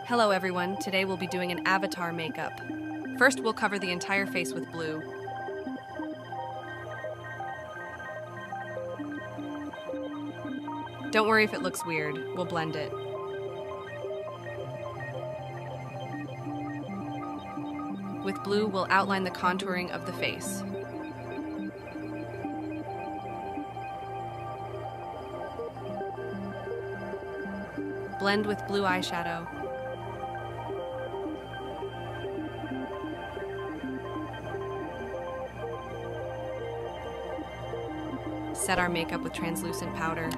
Hello everyone, today we'll be doing an avatar makeup. First we'll cover the entire face with blue. Don't worry if it looks weird, we'll blend it. With blue, we'll outline the contouring of the face. Blend with blue eyeshadow. Set our makeup with translucent powder.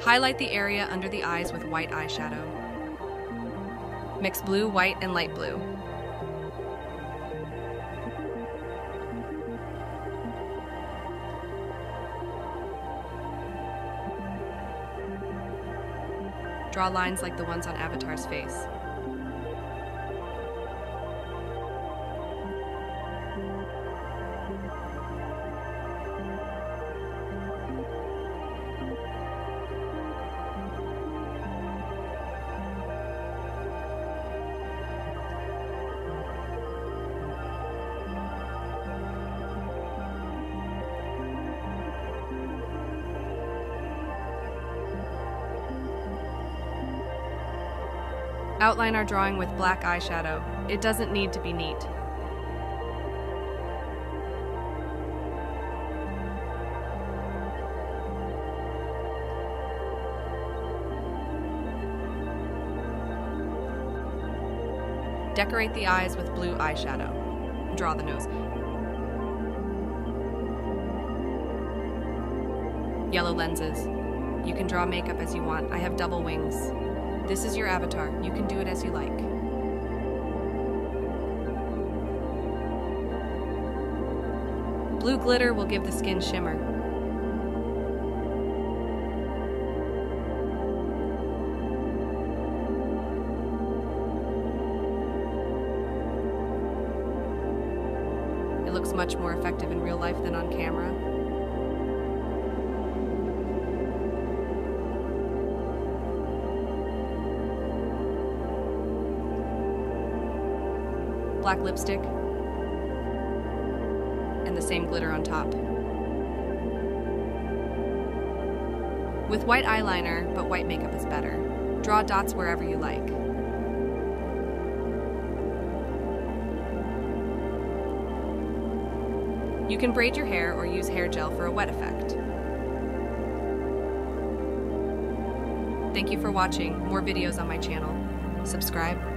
Highlight the area under the eyes with white eyeshadow. Mix blue, white, and light blue. Draw lines like the ones on Avatar's face. Outline our drawing with black eyeshadow. It doesn't need to be neat. Decorate the eyes with blue eyeshadow. Draw the nose. Yellow lenses. You can draw makeup as you want. I have double wings. This is your avatar. You can do it as you like. Blue glitter will give the skin shimmer. It looks much more effective in real life than on camera. Black lipstick, and the same glitter on top. With white eyeliner, but white makeup is better. Draw dots wherever you like. You can braid your hair or use hair gel for a wet effect. Thank you for watching. More videos on my channel. Subscribe.